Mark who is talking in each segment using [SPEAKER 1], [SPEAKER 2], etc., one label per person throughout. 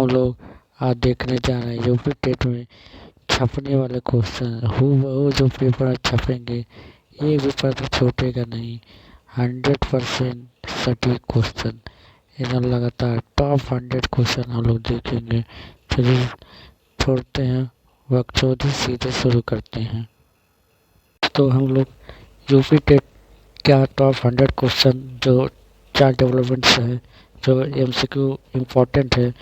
[SPEAKER 1] हम लोग आज देखने जा रहे हैं यूपी टेट में छपने वाले क्वेश्चन हूबहू जो पेपर छपेंगे एक भी प्रश्न छूटेगा नहीं। 100% सटीक क्वेश्चन इन्हें लगातार टॉप 100 क्वेश्चन हम लोग देखेंगे। चलिए छोड़ते हैं वक्त चौधरी सीधे शुरू करते हैं। तो हम लोग यूपी टेट क्या टॉप 100 क्वेश्चन जो 4 डेवलपमेंट्स हैं जो एमसीक्यू इम्पोर्टेंट है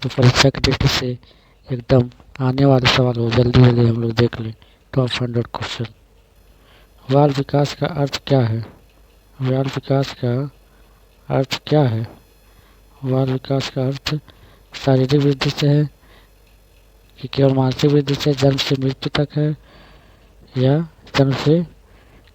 [SPEAKER 1] जो परीक्षा की दृष्टि से एकदम आने वाले सवाल हो जल्दी जल्दी हम लोग देख लें। Top 100 question. बाल विकास का अर्थ क्या है? बाल विकास का अर्थ क्या है? बाल विकास का अर्थ शारीरिक वृद्धि से है कि केवल मानसिक वृद्धि से जन्म से मृत्यु तक है या जन्म से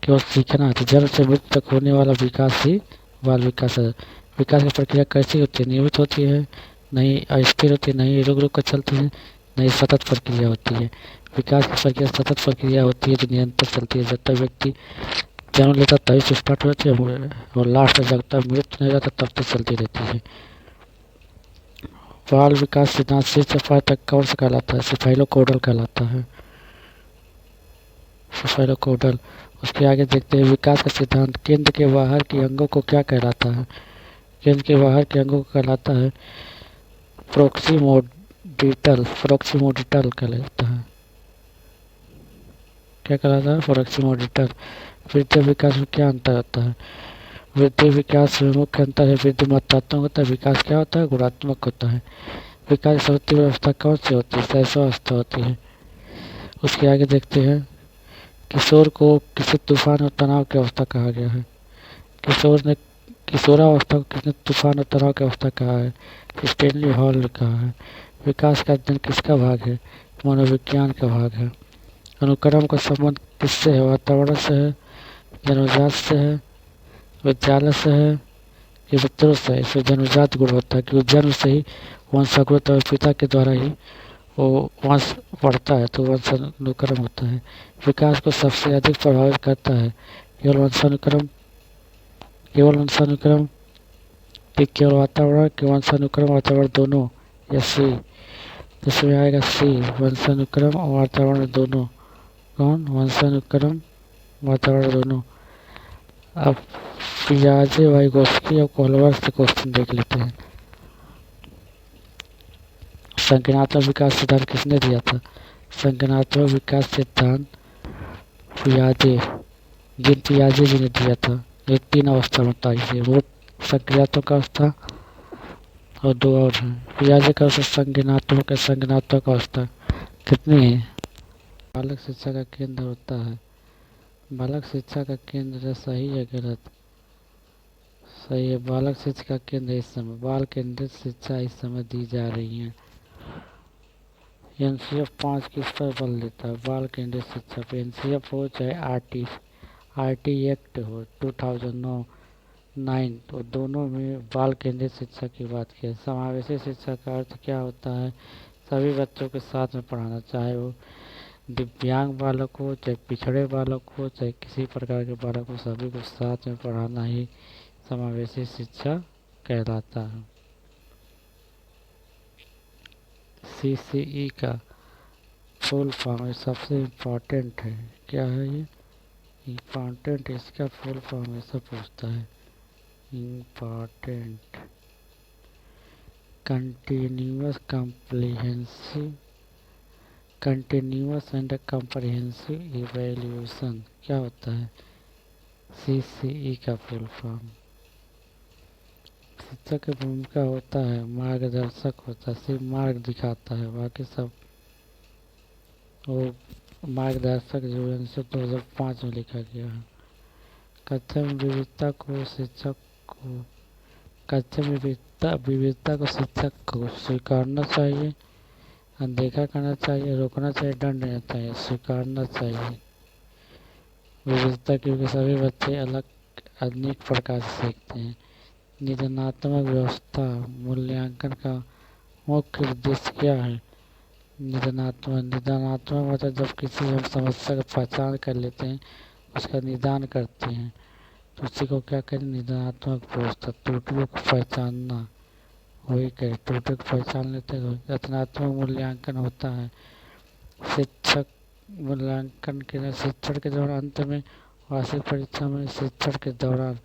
[SPEAKER 1] केवल सीखना है? तो जन्म से मृत्यु तक होने वाला विकास ही बाल विकास है। विकास की प्रक्रिया कैसी होती है? नियमित होती है, नहीं अस्थिर होती है, नहीं रुक रुक कर चलती है, नहीं सतत प्रक्रिया होती है। विकास की प्रक्रिया सतत प्रक्रिया होती है जो निरंतर चलती है। जब तक व्यक्ति जन्म लेता तभी से स्टार्ट होती है और लास्ट में जब तक मृत्यु नहीं जाता तब तक चलती रहती है। बाल विकास सिद्धांत सिर से पैर तक कौन सा कहलाता है? सेफाइलोकोडल कहलाता है। सेफाइलोकोडल। उसके आगे देखते हैं विकास का सिद्धांत केंद्र के बाहर के अंगों को क्या कहलाता है? केंद्र के बाहर के अंगों को कहलाता है प्रोक्सीमोडिटल। प्रोक्सीमोडिटल कहलाता है। क्या कहलाता है? प्रोक्सीमोडिटल। वृद्धि विकास में क्या अंतर होता है? वृद्धि विकास में मुख्य अंतर है वृद्धि मात्रात्मक होता है, विकास क्या होता है? गुणात्मक होता है। विकास की सर्वोत्तम अवस्था कौन सी होती है? शैशवावस्था होती है। उसके आगे देखते हैं किशोर को किसी तूफान और तनाव की अवस्था कहा गया है? किशोरावस्था को किसने तूफान और तनाव की अवस्था कहा है? स्टेनली हॉल ने कहा है। विकास का अध्ययन किसका भाग है? मनोविज्ञान का भाग है। अनुक्रम का संबंध किससे है? वातावरण से है, जन्मजात से है, विद्यालय से है कि मित्रों से है? इसमें जन्मजात गुण होता है क्योंकि जन्म से ही वंशानुक्रम और पिता के द्वारा ही वो वंश बढ़ता है तो वंशानुक्रम होता है। विकास को सबसे अधिक प्रभावित करता है केवल वंशानुक्रम कि केवल वातावरण के वंशानुक्रम वातावरण दोनों या सी? इसमें आएगा सी वंशानुक्रम और वातावरण दोनों। कौन? वंशानुक्रम वातावरण दोनों। अब पियाजे वाइगोस्की और कोहलवर से क्वेश्चन देख लेते हैं। संज्ञानात्मक विकास सिद्धांत किसने दिया था? संज्ञानात्मक विकास सिद्धांत पियाजे जी ने दिया था। ये 3 अवस्था बताई है, वो संज्ञानात्मक अवस्था और 2 और हैं। पियाजे का संज्ञानात्मक अवस्था कितनी है? बालक शिक्षा का केंद्र होता है। बालक शिक्षा का केंद्र सही है गलत? सही है। बालक शिक्षा का केंद्र इस समय बाल केंद्रित शिक्षा इस समय दी जा रही है। NCF 5 किस पर बल देता है? बाल केंद्रित शिक्षा पे। NCF हो चाहे RT एक्ट हो 2009 तो दोनों में बाल केंद्रित शिक्षा की बात की है। समावेशी शिक्षा का अर्थ क्या होता है? सभी बच्चों के साथ में पढ़ाना, चाहे वो दिव्यांग बालक हो, चाहे पिछड़े बालक हो, चाहे किसी प्रकार के बालक हो, सभी को साथ में पढ़ाना ही समावेशी शिक्षा कहलाता है। CCE का फुल फॉर्म सबसे इम्पोर्टेंट है। क्या है ये? इम्पोर्टेंट। इसका फुल फॉर्म ऐसा पूछता है। Important continuous and comprehensive evaluation क्या होता है? CCE का फुल फॉर्म। शिक्षक की भूमिका होता है मार्गदर्शक होता है, सिर्फ मार्ग दिखाता है, बाकी सब वो मार्गदर्शक जो है 2005 में लिखा गया है। कथ्य में विविधता को शिक्षक को स्वीकारना चाहिए, अनदेखा करना चाहिए, रोकना चाहिए, दंड देना चाहिए? स्वीकारना चाहिए विविधता, क्योंकि सभी बच्चे अलग अनेक प्रकार से सीखते हैं। निदानात्मक व्यवस्था मूल्यांकन का मुख्य उद्देश्य क्या है? निदानात्मक मतलब जब किसी हम समस्या का पहचान कर लेते हैं, उसका निदान करते हैं तो उसी को क्या करें? निदानात्मक व्यवस्था। त्रुटियों को पहचानना, वही कहे त्रुटि को पहचान लेते हुए रचनात्मक मूल्यांकन होता है। शिक्षक मूल्यांकन के शिक्षण के दौरान अंत में वार्षिक परीक्षा में शिक्षण के दौरान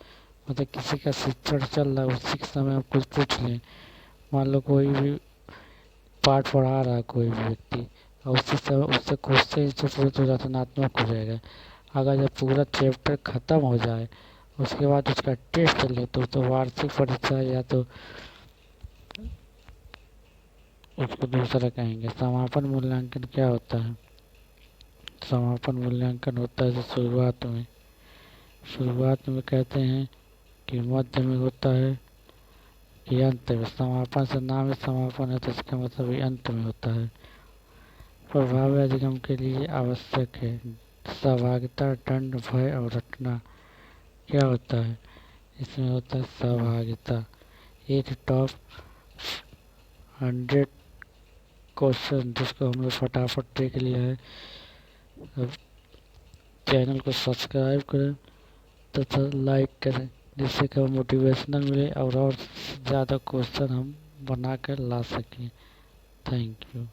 [SPEAKER 1] मतलब किसी का शिक्षण चल रहा है उसी के समय आप कुछ पूछ लें। मान लो कोई भी पाठ पढ़ा रहा है कोई भी व्यक्ति और उसी समय उससे क्वेश्चन तो पूरा तो रचनात्मक हो जाएगा। अगर जब पूरा चैप्टर ख़त्म हो जाए उसके बाद उसका टेस्ट ले तो वार्षिक परीक्षा या तो उसको दूसरा कहेंगे। समापन मूल्यांकन क्या होता है? समापन मूल्यांकन होता है जो शुरुआत में कहते हैं कि मध्य में होता है कि अंत में। समापन से नाम ही समापन है तो इसका मतलब भी अंत में होता है। प्रभाव अधिगम के लिए आवश्यक है सहभागिता, दंड, भय और रटना। क्या होता है इसमें? होता है सहभागिता। एक टॉप 100 क्वेश्चन जिसको हम लोग फटाफट देख लिया है। अब चैनल को सब्सक्राइब करें तथा लाइक करें जिससे कि मोटिवेशनल मिले और ज़्यादा क्वेश्चन हम बना कर ला सकें। Thank you.